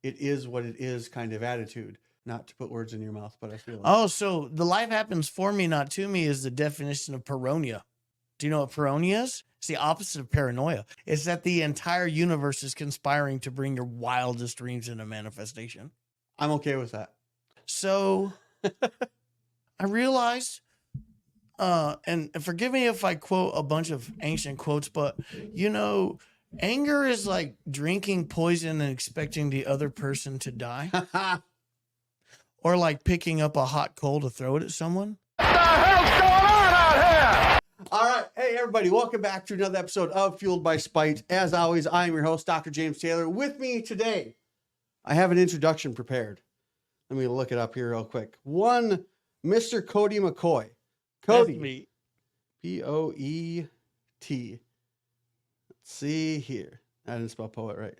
it is what it is kind of attitude. Not to put words in your mouth, but I feel like. Oh, so the life happens for me, not to me, is the definition of paranoia. Do you know what paranoia is? It's the opposite of paranoia. It's that the entire universe is conspiring to bring your wildest dreams into manifestation. I'm okay with that. So I realized, and forgive me if I quote a bunch of ancient quotes, but anger is like drinking poison and expecting the other person to die. Or like picking up a hot coal to throw it at someone. What the hell's going on out here? All right. Hey, everybody. Welcome back to another episode of Fueled by Spite. As always, I am your host, Dr. James Taylor. With me today, I have an introduction prepared. Let me look it up here real quick. One, Mr. Cody McCoy. Cody. That's me. P-O-E-T. Let's see here. I didn't spell poet right.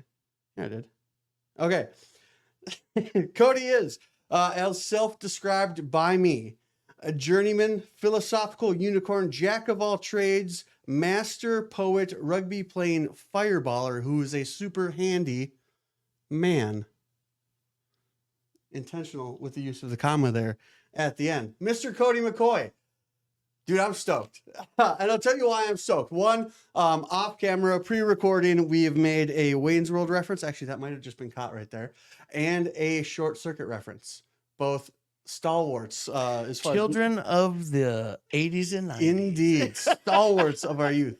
Yeah, I did. Okay. Cody is, as self-described by me, a journeyman, philosophical unicorn, jack of all trades, master poet, rugby playing fireballer who is a super handy man. Intentional with the use of the comma there at the end. Mr. Cody McCoy. Dude, I'm stoked. And I'll tell you why I'm stoked. One, off camera, pre-recording, we have made a Wayne's World reference. Actually, that might have just been caught right there. And a Short Circuit reference. Both stalwarts. As far Children of the 80s and 90s. Indeed. Stalwarts of our youth.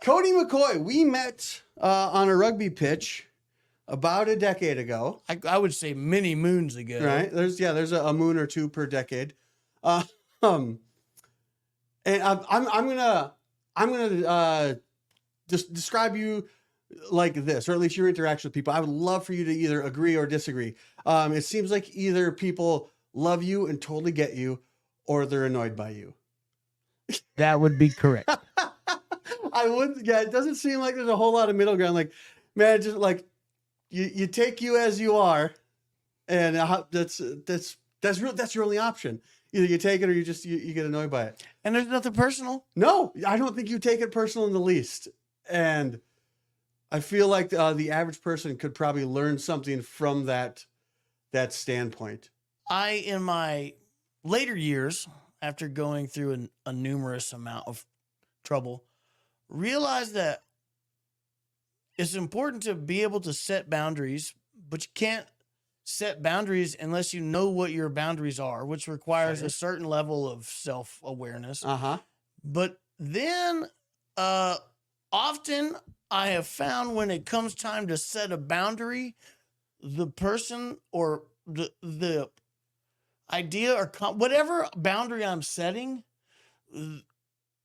Cody McCoy, we met on a rugby pitch about a decade ago. I would say many moons ago. Right. There's a moon or two per decade. And I'm gonna just describe you like this, or at least your interaction with people. I would love for you to either agree or disagree. It seems like either people love you and totally get you, or they're annoyed by you. That would be correct. Yeah, it doesn't seem like there's a whole lot of middle ground. Like, man, just like you take you as you are, and that's your only option. Either you take it or you get annoyed by it. And there's nothing personal. No, I don't think you take it personal in the least. And I feel like the average person could probably learn something from that standpoint. In my later years, after going through a numerous amount of trouble, realized that it's important to be able to set boundaries, but you can't set boundaries unless you know what your boundaries are, which requires a certain level of self-awareness. But then often I have found when it comes time to set a boundary, the person or the idea or whatever boundary I'm setting,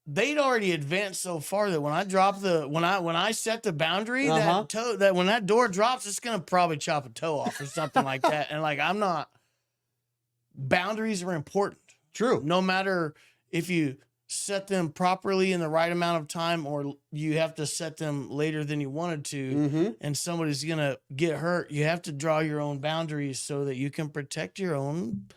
they'd already advanced so far that when I drop when I set the boundary, that when that door drops, it's gonna probably chop a toe off or something like that. And like boundaries are important. True. No matter if you set them properly in the right amount of time or you have to set them later than you wanted to, and somebody's gonna get hurt, you have to draw your own boundaries so that you can protect your own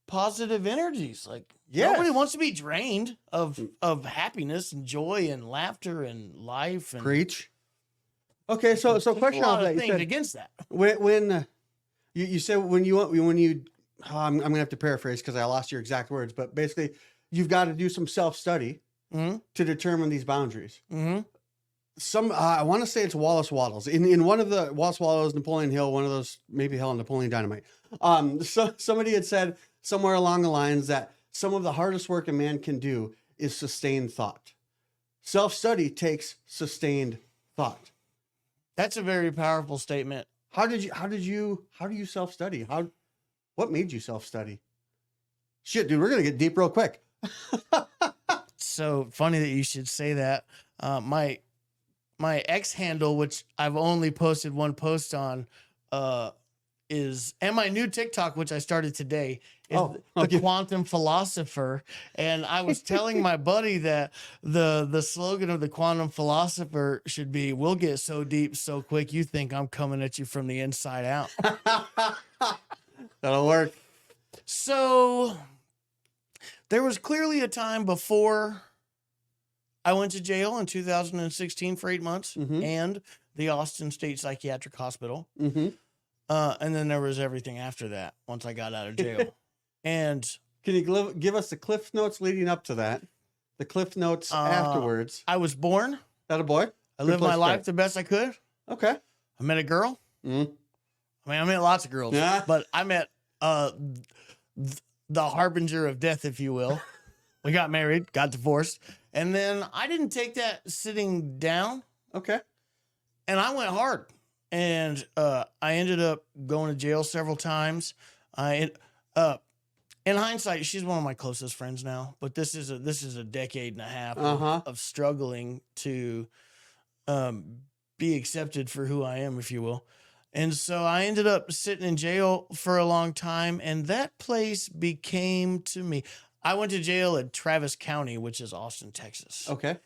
positive energies. Like, nobody wants to be drained of happiness and joy and laughter and life. And preach. Okay, so question a lot off of that. things against that. When you said when you I'm gonna have to paraphrase because I lost your exact words, but basically you've got to do some self-study to determine these boundaries. I want to say it's Wallace Waddles. In one of the Wallace Waddles, Napoleon Hill, one of those, maybe Hell and Napoleon Dynamite. So somebody had said somewhere along the lines that some of the hardest work a man can do is sustained thought. Self-study takes sustained thought. That's a very powerful statement. How do you self-study? What made you self-study? Shit, dude, we're going to get deep real quick. So funny that you should say that. My X handle, which I've only posted one post on, and my new TikTok, which I started today, is the Quantum Philosopher. And I was telling my buddy that the slogan of the Quantum Philosopher should be, "We'll get so deep so quick you think I'm coming at you from the inside out." That'll work. So there was clearly a time before I went to jail in 2016 for 8 months and the Austin State Psychiatric Hospital. And then there was everything after that once I got out of jail. And Can you give us the cliff notes leading up to that? The cliff notes afterwards. I was born. That a boy? I lived my life the best I could. Okay. I met a girl. Mm. I mean, I met lots of girls, Yeah. but I met the harbinger of death, if you will. We got married, got divorced, and then I didn't take that sitting down. Okay. And I went hard, and I ended up going to jail several times. In hindsight, she's one of my closest friends now, but this is a decade and a half of struggling to be accepted for who I am, if you will. And so I ended up sitting in jail for a long time, and that place became to me. I went to jail at Travis County, which is Austin, Texas. Okay.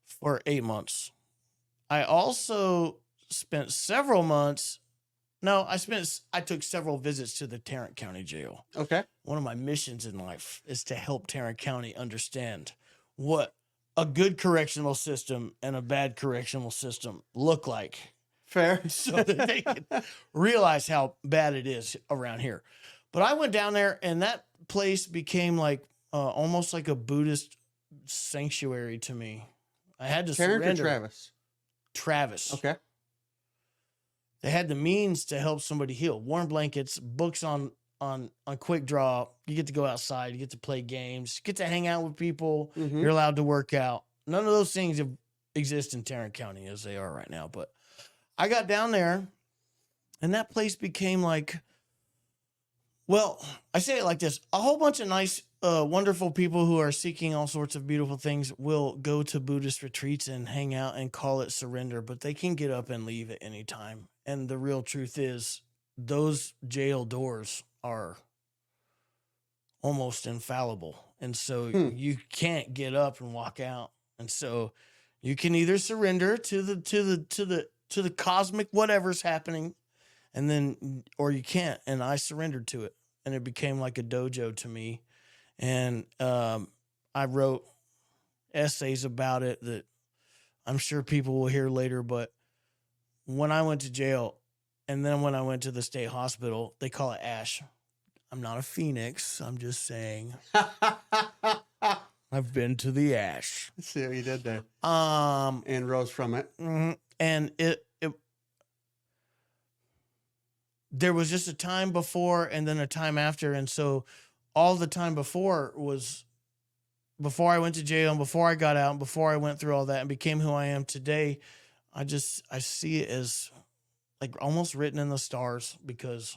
For 8 months. I also spent several months. No, I took several visits to the Tarrant County Jail. Okay. One of my missions in life is to help Tarrant County understand what a good correctional system and a bad correctional system look like. Fair. So that they can realize how bad it is around here. But I went down there, and that place became like almost like a Buddhist sanctuary to me. I had to Tarrant surrender. or Travis? Travis. Okay. They had the means to help somebody heal. Warm blankets, books on quick draw. You get to go outside. You get to play games. You get to hang out with people. Mm-hmm. You're allowed to work out. None of those things exist in Tarrant County as they are right now. But I got down there, and that place became like, well, I say it like this. A whole bunch of nice, wonderful people who are seeking all sorts of beautiful things will go to Buddhist retreats and hang out and call it surrender, but they can get up and leave at any time. And the real truth is those jail doors are almost infallible. And so you can't get up and walk out. And so you can either surrender to the cosmic whatever's happening, and then, or you can't. And I surrendered to it, and it became like a dojo to me. And I wrote essays about it that I'm sure people will hear later. But when I went to jail, and then when I went to the state hospital, they call it ASH. I'm not a phoenix. I'm just saying I've been to the ASH. See what you did there. And And rose from it. And there was just a time before and then a time after. And so all the time before was before I went to jail and before I got out and before I went through all that and became who I am today. I see it as like almost written in the stars because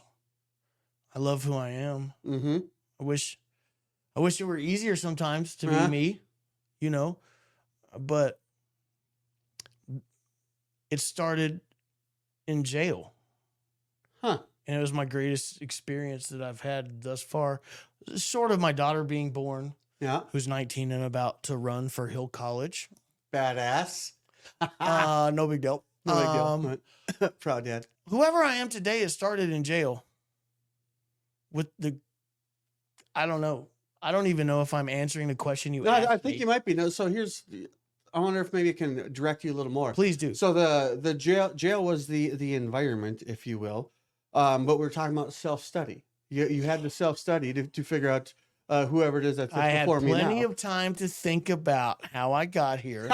I love who I am. Mm-hmm. I wish it were easier sometimes to be me, you know, but it started in jail. Huh. And it was my greatest experience that I've had thus far. Short of my daughter being born, Yeah. who's 19 and about to run for Hill College. Badass. No big deal. No big deal. Proud dad. Whoever I am today has started in jail with I don't know. I don't even know if I'm answering the question you asked I think me. you might be. No, so I wonder if maybe it can direct you a little more. Please do. So the jail was the environment, if you will. But we're talking about self-study. You had to self-study to figure out whoever it is that I had before me now. plenty of time to think about how I got here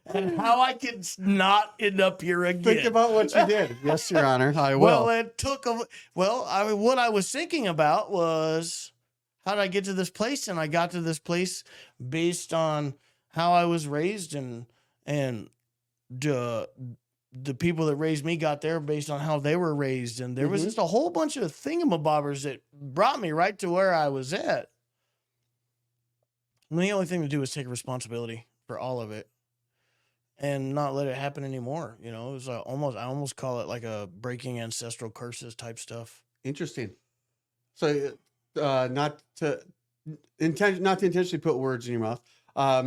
and how I could not end up here again. Think about what you did. Yes, Your Honor. I will. Well, it took what I was thinking about was how did I get to this place, and I got to this place based on how I was raised, and the people that raised me got there based on how they were raised, and there was just a whole bunch of thingamabobbers that brought me right to where I was at. And the only thing to do was take responsibility for all of it and not let it happen anymore. You know, it was I almost call it like a breaking ancestral curses type stuff. Interesting. So, not to intentionally put words in your mouth.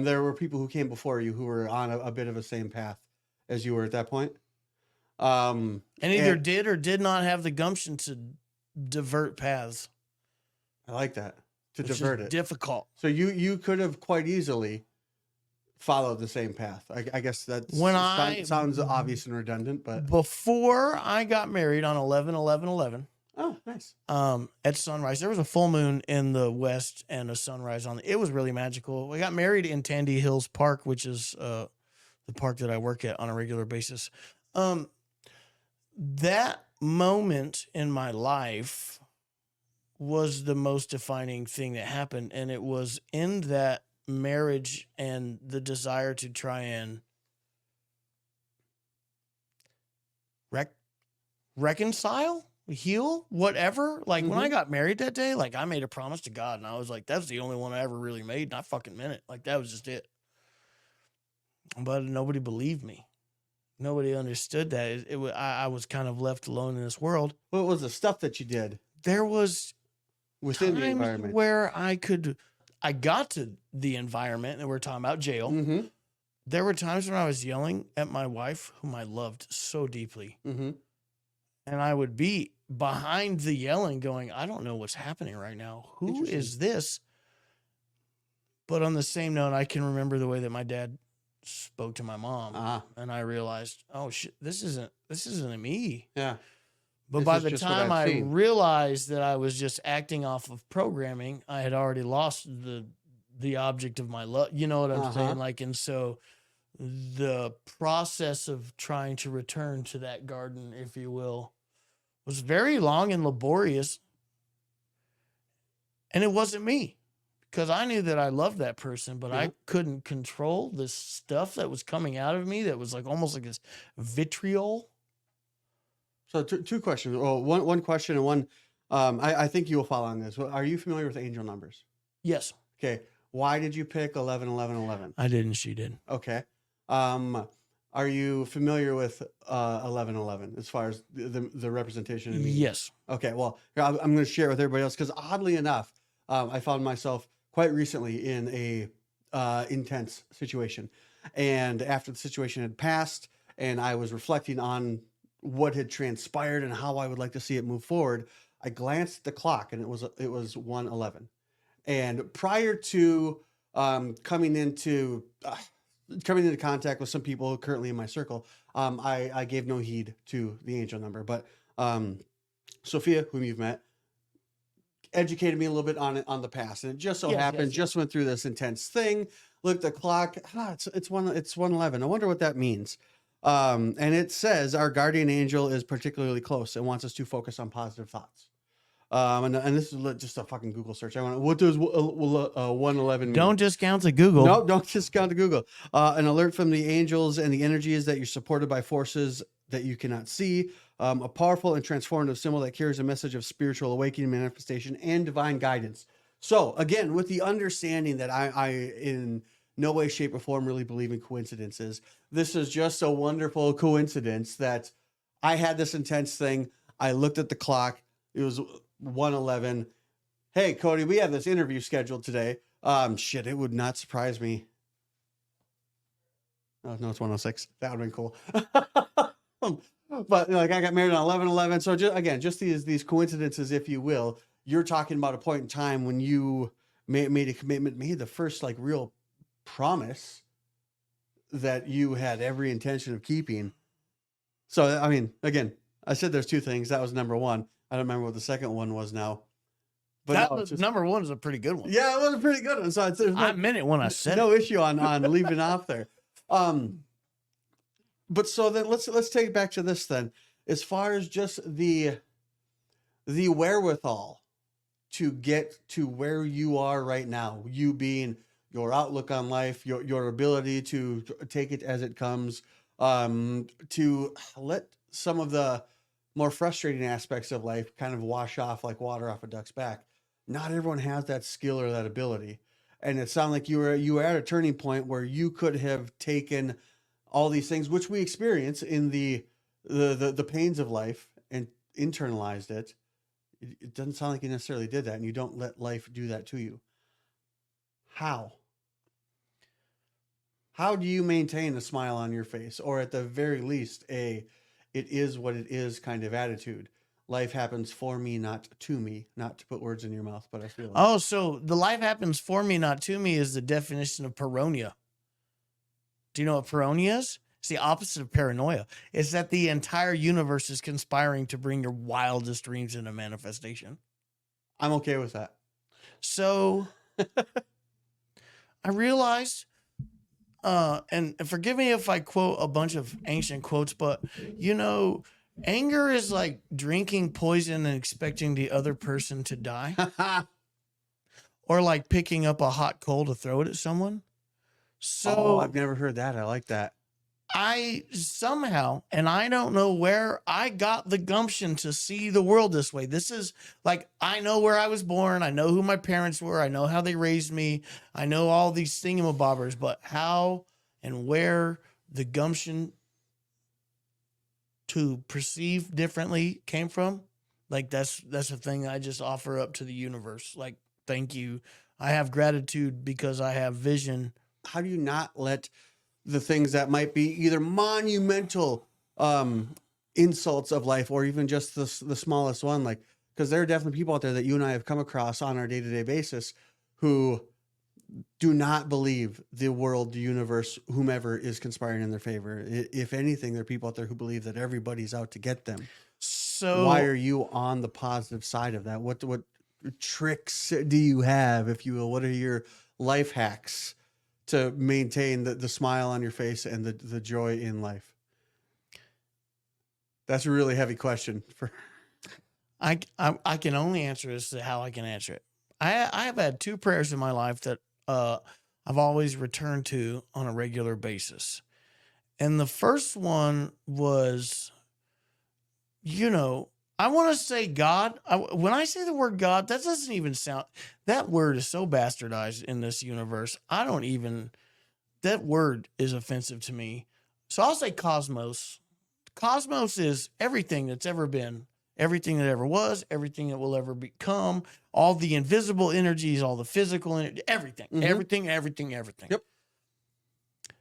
There were people who came before you who were on a bit of the same path as you were at that point. And either did or did not have the gumption to divert paths. I like that. To Which divert is it. difficult. So you could have quite easily followed the same path. I guess that sounds obvious and redundant, but before I got married on 11/11/11. Oh, nice. At sunrise, there was a full moon in the west and a sunrise it was really magical. We got married in Tandy Hills Park, which is the park that I work at on a regular basis. That moment in my life was the most defining thing that happened. And it was in that marriage and the desire to try and reconcile, heal, whatever. Like when I got married that day, like I made a promise to God and I was like, that's the only one I ever really made. And I fucking meant it. Like that was just it. But nobody believed me. Nobody understood that. I was kind of left alone in this world. What was the stuff that you did? There was within the environment where I got to the environment that we're talking about, jail. There were times when I was yelling at my wife, whom I loved so deeply. And I would be behind the yelling going, I don't know what's happening right now. Who is this? But on the same note, I can remember the way that my dad spoke to my mom, and I realized, oh shit, this isn't me. Yeah. But by the time I realized that I was just acting off of programming, I had already lost the object of my love. You know what I'm saying? Like, and so the process of trying to return to that garden, if you will, was very long and laborious. And it wasn't me. Because I knew that I loved that person, but I couldn't control this stuff that was coming out of me that was like almost like this vitriol. So two questions. Well, one question and one. I think you will follow on this. Are you familiar with angel numbers? Yes. Okay. Why did you pick 11/11/11? I didn't. She did. Okay. Are you familiar with 11/11 as far as the representation? In yes. Okay. Well, I'm going to share it with everybody else because oddly enough, I found myself quite recently in a intense situation, and after the situation had passed, and I was reflecting on what had transpired and how I would like to see it move forward, I glanced at the clock and it was 1:11. And prior to coming into contact with some people currently in my circle, I gave no heed to the angel number. But Sophia, whom you've met, educated me a little bit on the past, and it just so happened just went through this intense thing. Looked at the clock. It's 1:11. I wonder what that means. And it says our guardian angel is particularly close and wants us to focus on positive thoughts. And this is just a fucking Google search. What does 1:11 mean? Don't discount the Google. No, don't discount the Google. An alert from the angels and the energy is that you're supported by forces that you cannot see. A powerful and transformative symbol that carries a message of spiritual awakening, manifestation, and divine guidance. So again, with the understanding that I in no way, shape, or form really believe in coincidences, this is just a wonderful coincidence that I had this intense thing. I looked at the clock. It was 1:11. Hey, Cody, we have this interview scheduled today. Shit, it would not surprise me. Oh, no, it's 1:06. That would have been cool. But like I got married on 11/11. So just these coincidences, if you will. You're talking about a point in time when you made a commitment, made the first like real promise that you had every intention of keeping. So, I mean, again, I said there's two things. That was number one. I don't remember what the second one was now. But number one is a pretty good one. Yeah, it was a pretty good one. So I meant it when I said no issue on leaving off there. But so then let's take it back to this then. As far as just the wherewithal to get to where you are right now, you being your outlook on life, your ability to take it as it comes, to let some of the more frustrating aspects of life kind of wash off like water off a duck's back. Not everyone has that skill or that ability. And it sounded like you were at a turning point where you could have taken all these things, which we experience in the pains of life, and internalized it. It doesn't sound like you necessarily did that, and you don't let life do that to you. How do you maintain a smile on your face, or at the very least it is what it is kind of attitude? Life happens for me, not to me. Not to put words in your mouth, but I feel like. Oh, so the life happens for me, not to me is the definition of Peronia. Do you know what paranoia is? It's the opposite of paranoia. It's that the entire universe is conspiring to bring your wildest dreams into manifestation. I'm okay with that. So I realized, and forgive me if I quote a bunch of ancient quotes, but you know, anger is like drinking poison and expecting the other person to die, or like picking up a hot coal to throw it at someone. So I've never heard that. I like that. I somehow, and I don't know where I got the gumption to see the world this way. This is like, I know where I was born. I know who my parents were. I know how they raised me. I know all these thingamabobbers, but how and where the gumption to perceive differently came from, like, that's a thing I just offer up to the universe. Like, thank you. I have gratitude because I have vision. How do you not let the things that might be either monumental insults of life or even just the smallest one, like, because there are definitely people out there that you and I have come across on our day-to-day basis who do not believe the world, the universe, whomever is conspiring in their favor. If anything, there are people out there who believe that everybody's out to get them. So why are you on the positive side of that? What tricks do you have, if you will? What are your life hacks to maintain the smile on your face and the joy in life? That's a really heavy question. I can only answer this to how I can answer it. I have had two prayers in my life that I've always returned to on a regular basis. And the first one was, you know, I want to say God. When I say the word God, that doesn't even sound, that word is so bastardized in this universe. That word is offensive to me. So I'll say cosmos. Cosmos is everything that's ever been, everything that ever was, everything that will ever become, all the invisible energies, all the physical energy, everything, everything. Yep.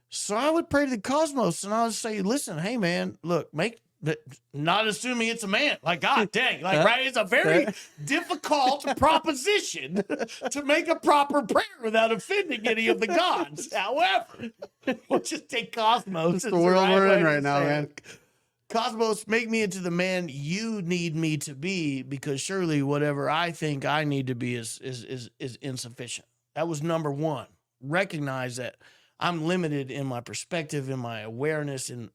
So I would pray to the cosmos and I would say, listen, hey man, look, not assuming it's a man, like, God dang, like, right? It's a very difficult proposition to make a proper prayer without offending any of the gods. However, we'll just take cosmos. It's the world we're in right now, man. Cosmos, make me into the man you need me to be, because surely whatever I think I need to be is insufficient. That was number one. Recognize that I'm limited in my perspective, in my awareness, and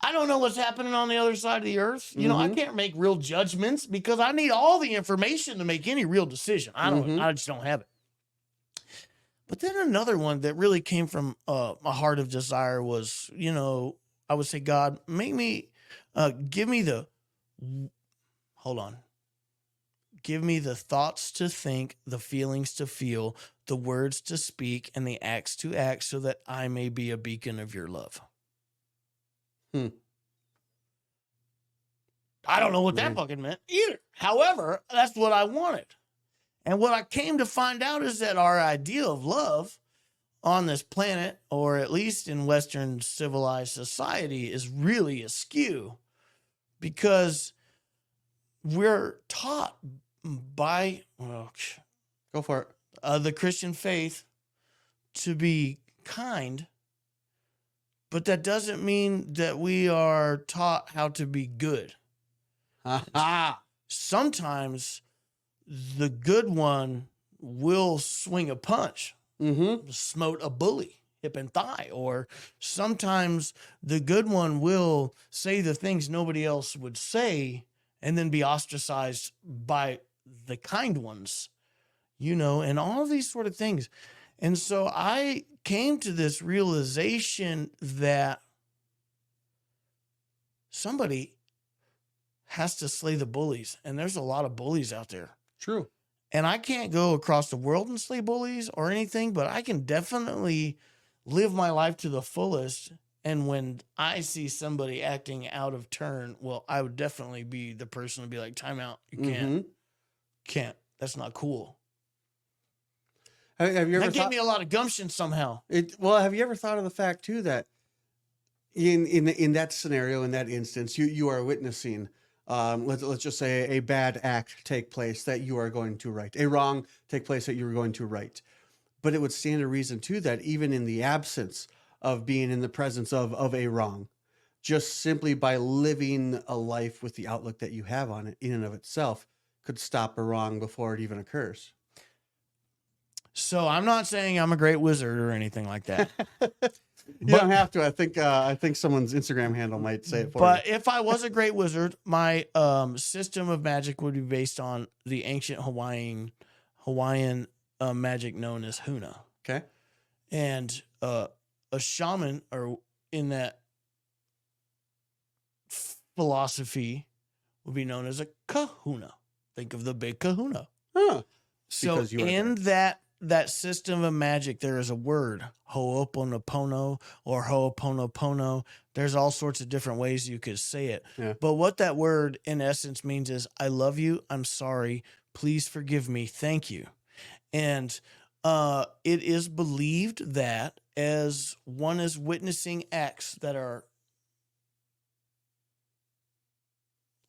I don't know what's happening on the other side of the earth. You know, I can't make real judgments because I need all the information to make any real decision. I just don't have it. But then another one that really came from a heart of desire was, you know, I would say, God, give me the thoughts to think, the feelings to feel, the words to speak, and the acts to act so that I may be a beacon of your love. I don't know what that fucking meant either. However, that's what I wanted. And what I came to find out is that our idea of love on this planet, or at least in Western civilized society, is really askew, because we're taught by, Go for it. The Christian faith to be kind, but that doesn't mean that we are taught how to be good. Sometimes the good one will swing a punch, smote a bully, hip and thigh, or sometimes the good one will say the things nobody else would say and then be ostracized by the kind ones, you know, and all of these sort of things. And so I came to this realization that somebody has to slay the bullies, and there's a lot of bullies out there. True. And I can't go across the world and slay bullies or anything, but I can definitely live my life to the fullest. And when I see somebody acting out of turn, well, I would definitely be the person to be like, time out. You can't. That's not cool. Have you ever that gave me a lot of gumption somehow. Have you ever thought of the fact too that in that scenario, in that instance, you are witnessing, let's just say, a bad act take place that you are going to right, a wrong take place that you are going to right, but it would stand to reason too that even in the absence of being in the presence of a wrong, just simply by living a life with the outlook that you have on it in and of itself could stop a wrong before it even occurs. So I'm not saying I'm a great wizard or anything like that. You don't have to. I think someone's Instagram handle might say it for you. But if I was a great wizard, my system of magic would be based on the ancient Hawaiian magic known as Huna. Okay. And a shaman, or in that philosophy, would be known as a kahuna. Think of the big kahuna. Huh. So Because you are in that system of magic, there is a word, ho'oponopono or ho'oponopono. There's all sorts of different ways you could say it. Yeah. But what that word in essence means is, I love you, I'm sorry, please forgive me, thank you. And it is believed that as one is witnessing acts that are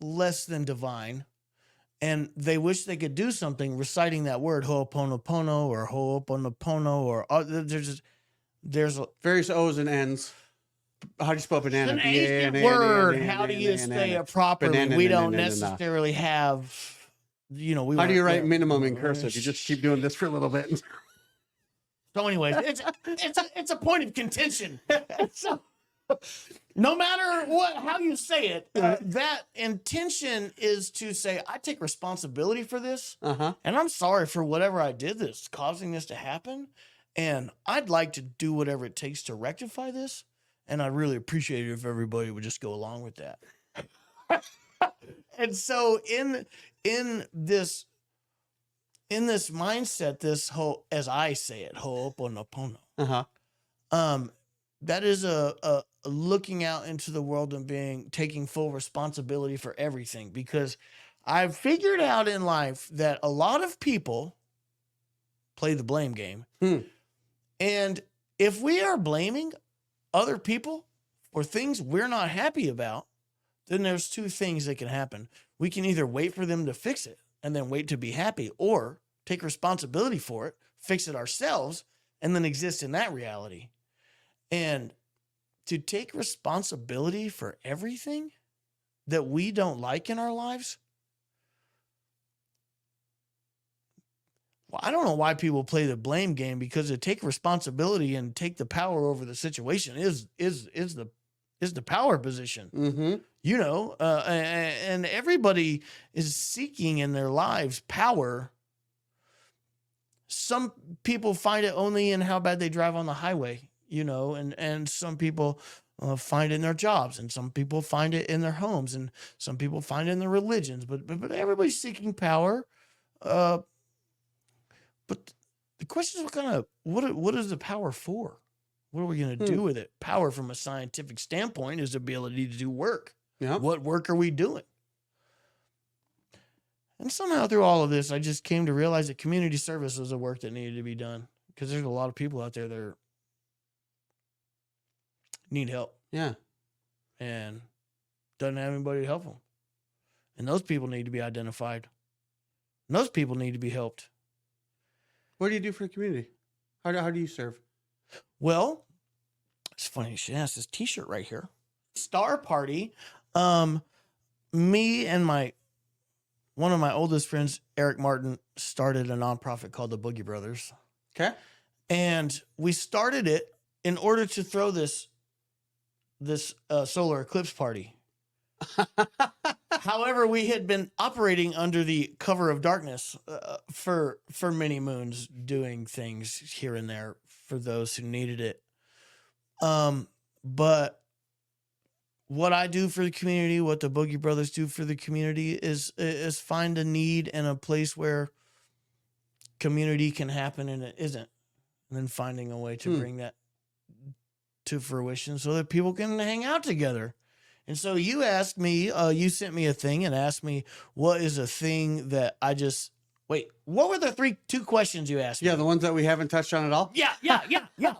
less than divine, and they wish they could do something, reciting that word, ho'oponopono or ho'oponopono, or there's various O's and N's. How do you spell banana? an ancient word. How do you say it properly? We don't necessarily have, How do you write minimum in cursive? You just keep doing this for a little bit. So anyways, it's a point of contention. So, no matter how you say it, that intention is to say, I take responsibility for this, and I'm sorry for whatever I did that's causing this to happen, and I'd like to do whatever it takes to rectify this, and I'd really appreciate it if everybody would just go along with that. And so in this mindset, this whole, as I say it, ho'oponopono, that is a looking out into the world and taking full responsibility for everything, because I've figured out in life that a lot of people play the blame game. And if we are blaming other people for things we're not happy about, then there's two things that can happen. We can either wait for them to fix it and then wait to be happy, or take responsibility for it, fix it ourselves, and then exist in that reality. And to take responsibility for everything that we don't like in our lives, well, I don't know why people play the blame game, because to take responsibility and take the power over the situation is the power position. And everybody is seeking in their lives power. Some people find it only in how bad they drive on the highway, and some people find it in their jobs, and some people find it in their homes, and some people find it in their religions, but everybody's seeking power. But the question is, what is the power for? What are we going to do with it? Power from a scientific standpoint is the ability to do work. Yeah. What work are we doing? And somehow through all of this, I just came to realize that community service was a work that needed to be done, because there's a lot of people out there that need help. Yeah. And doesn't have anybody to help them. And those people need to be identified. And those people need to be helped. What do you do for the community? How do you serve? Well, it's funny you should ask. This t-shirt right here. Star Party. Me and one of my oldest friends, Eric Martin, started a nonprofit called the Boogie Brothers. Okay. And we started it in order to throw this solar eclipse party. However, we had been operating under the cover of darkness for many moons, doing things here and there for those who needed it. But what I do for the community, what the Boogie Brothers do for the community is find a need and a place where community can happen and it isn't. And then finding a way to bring that to fruition so that people can hang out together. And so you asked me, you sent me a thing and asked me, what is a thing that what were the two questions you asked me? Yeah, the ones that we haven't touched on at all? Yeah.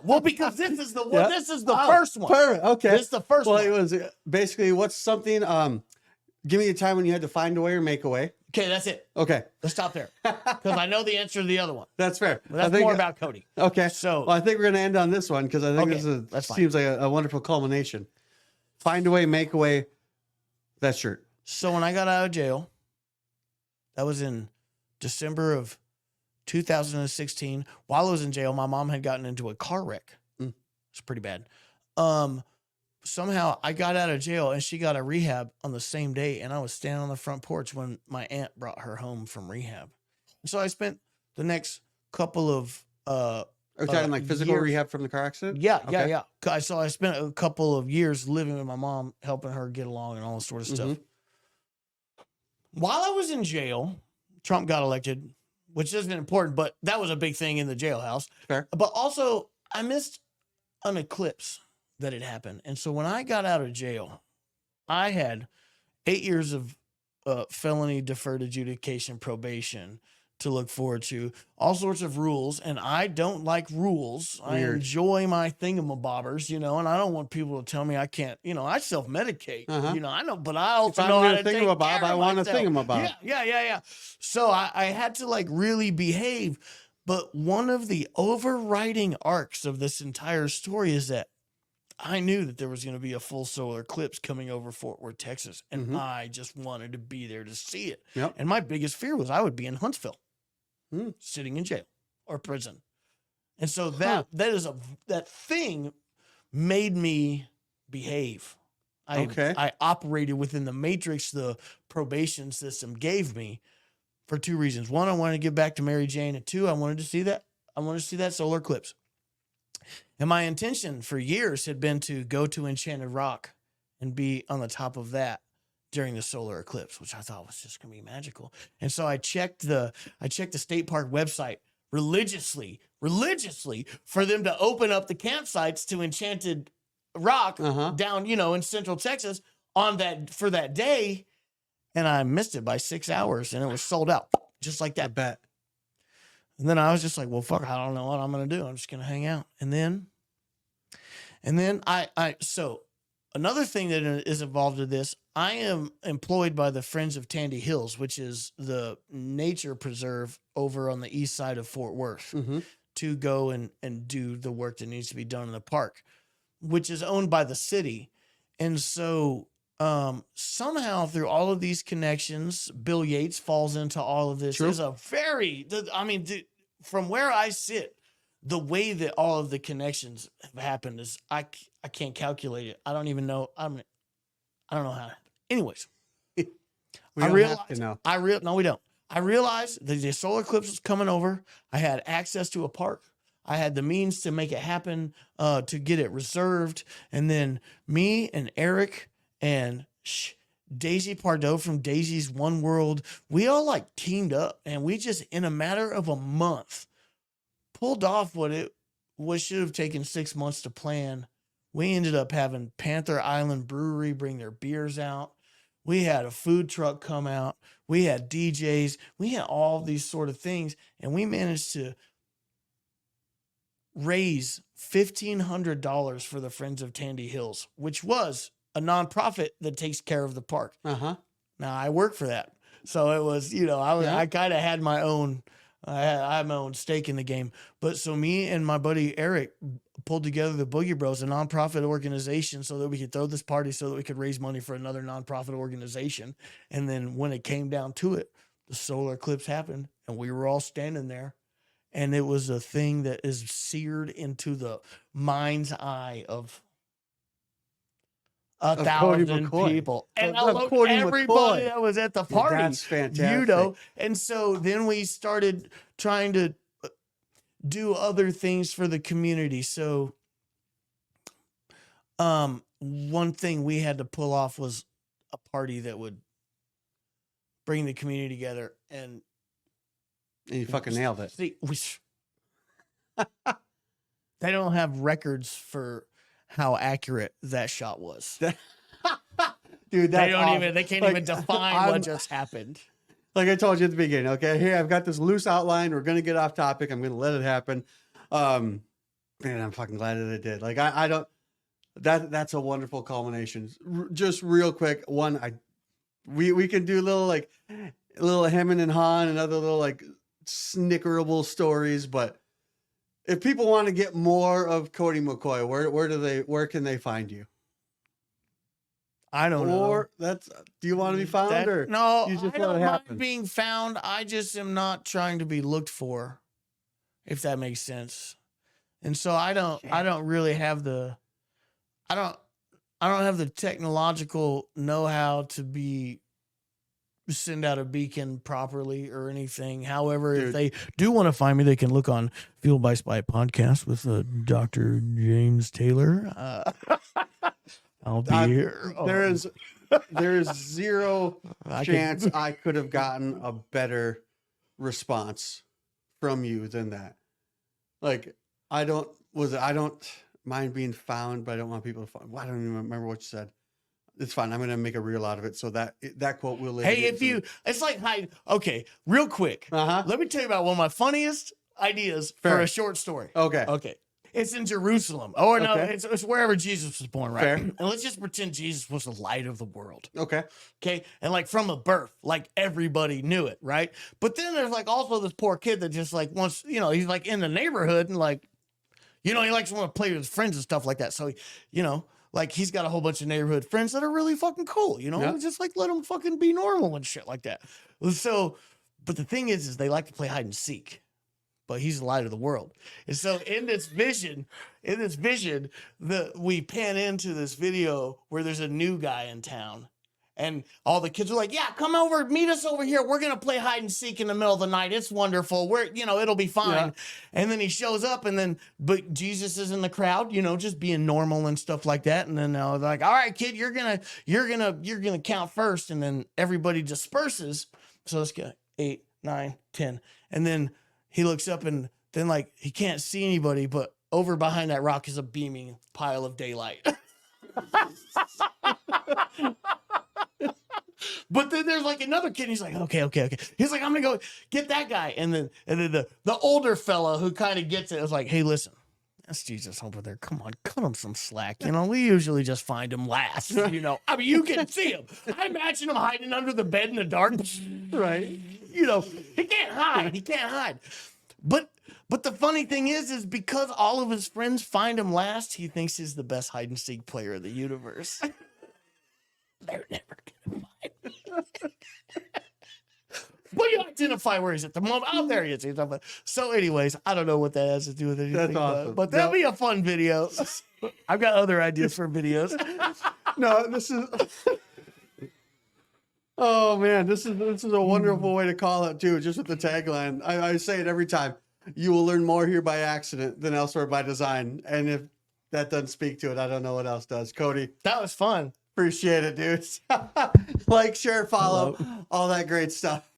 Well, because this is the one, this is the first one. Perfect. Okay. This is the first one. Well, it was basically, what's something, give me a time when you had to find a way or make a way. Okay, that's it. Okay. Let's stop there because I know the answer to the other one. That's fair. But that's more about Cody. Okay. So well, I think we're going to end on this one because I think this seems like a wonderful culmination. Find a way, make a way. That shirt. So when I got out of jail, that was in December of 2016. While I was in jail, my mom had gotten into a car wreck. It's pretty bad. Somehow I got out of jail and she got a rehab on the same day. And I was standing on the front porch when my aunt brought her home from rehab. And so I spent the next couple of, Are you talking like physical rehab from the car accident? Yeah. So I spent a couple of years living with my mom, helping her get along and all this sort of stuff. While I was in jail, Trump got elected, which isn't important, but that was a big thing in the jailhouse. Fair. But also I missed an eclipse that had happened. And so when I got out of jail, I had 8 years of felony deferred adjudication probation to look forward to, all sorts of rules. And I don't like rules. Weird. I enjoy my thingamabobbers, and I don't want people to tell me I can't, I self-medicate, I know, but I also know how to take care of myself. I want a thingamabob. Yeah. So I had to like really behave. But one of the overriding arcs of this entire story is that I knew that there was going to be a full solar eclipse coming over Fort Worth, Texas, and I just wanted to be there to see it. Yep. And my biggest fear was I would be in Huntsville, sitting in jail or prison. And so that thing made me behave. I operated within the matrix the probation system gave me for two reasons. One, I wanted to give back to Mary Jane, and two, I wanted to see that solar eclipse. And my intention for years had been to go to Enchanted Rock and be on the top of that during the solar eclipse, which I thought was just going to be magical. And so I checked the state park website religiously for them to open up the campsites to Enchanted Rock down, in Central Texas for that day. And I missed it by 6 hours and it was sold out just like that. I bet. And then I was just like, well, fuck, I don't know what I'm going to do. I'm just going to hang out. And then so another thing that is involved in this, I am employed by the Friends of Tandy Hills, which is the nature preserve over on the east side of Fort Worth, to go and do the work that needs to be done in the park, which is owned by the city. And so somehow through all of these connections, Bill Yates falls into all of this. Is from where I sit, the way that all of the connections have happened is I can't calculate it. I don't even know. I don't know how. Anyways, No, we don't. I realized that the solar eclipse was coming over. I had access to a park. I had the means to make it happen, to get it reserved. And then me and Eric and Daisy Pardo from Daisy's One World, we all like teamed up and we just in a matter of a month pulled off what should have taken 6 months to plan. We ended up having Panther Island Brewery bring their beers out. We had a food truck come out. We had DJs. We had all these sort of things. And we managed to raise $1,500 for the Friends of Tandy Hills, which was a nonprofit that takes care of the park. Now I work for that. So it was, I kind of had my own, I had my own stake in the game. But so me and my buddy Eric pulled together the Boogie Bros, a nonprofit organization, so that we could throw this party so that we could raise money for another nonprofit organization. And then when it came down to it, the solar eclipse happened and we were all standing there. And it was a thing that is seared into the mind's eye of 1,000 people. And I loved everybody that was at the party. That's fantastic. And so then we started trying to do other things for the community. So one thing we had to pull off was a party that would bring the community together. And you fucking nailed it. See, they don't have records for how accurate that shot was. Dude, they can't even define what just happened. Like I told you at the beginning, okay, here I've got this loose outline. We're gonna get off topic. I'm gonna let it happen. Man, I'm fucking glad that it did. Like I don't. That's a wonderful culmination. Just real quick, we can do a little like little hemming and hawing and other little like snickerable stories. But if people want to get more of Cody McCoy, where can they find you? I don't know. Or do you want to be found or no? you just I let don't it happen? mind being found. I just am not trying to be looked for, if that makes sense. And so I don't really have the, I don't have the technological know-how to send out a beacon properly or anything. However, if they do want to find me, they can look on Fueled by Spy podcast with Dr. James Taylor. I'll be here. There is zero chance I could have gotten a better response from you than that. Like, I don't mind being found, but I don't want people to find. Well, I don't even remember what you said. It's fine. I'm going to make a reel out of it. So that quote will live. Hey, it's like hide. Okay, real quick. Let me tell you about one of my funniest ideas for a short story. Okay. It's in Jerusalem. Oh, no, Okay. it's wherever Jesus was born, right? Fair. And let's just pretend Jesus was the light of the world. Okay. Okay. And like from a birth, like everybody knew it, right? But then there's like also this poor kid that just like wants, he's like in the neighborhood and like, he likes to want to play with his friends and stuff like that. So, like he's got a whole bunch of neighborhood friends that are really fucking cool, Yeah. just like let them fucking be normal and shit like that. So, but the thing is they like to play hide and seek. But he's the light of the world. And so in this vision, we pan into this video where there's a new guy in town. And all the kids are like, yeah, come over, meet us over here. We're going to play hide and seek in the middle of the night. It's wonderful. It'll be fine. Yeah. And then he shows up but Jesus is in the crowd, just being normal and stuff like that. And then they're like, all right, kid, you're going to count first. And then everybody disperses. So let's go 8, 9, 10. And then he looks up and then like he can't see anybody, but over behind that rock is a beaming pile of daylight. But then there's like another kid. And he's like, okay. He's like, I'm gonna go get that guy. And then the older fella who kind of gets it was like, hey, listen, that's Jesus over there. Come on, cut him some slack. We usually just find him last. I mean, you can see him. I imagine him hiding under the bed in the dark. Right. He can't hide. But the funny thing is because all of his friends find him last, he thinks he's the best hide and seek player of the universe. They're never gonna find him. But you identify where he's at the moment. Oh, there he is. So anyways, I don't know what that has to do with anything. That's awesome. But that'll be a fun video. I've got other ideas for videos. No, this is... Oh man, this is a wonderful way to call it too, just with the tagline. I say it every time. You will learn more here by accident than elsewhere by design. And if that doesn't speak to it, I don't know what else does. Cody. That was fun. Appreciate it, dudes. Like, share, follow, all that great stuff.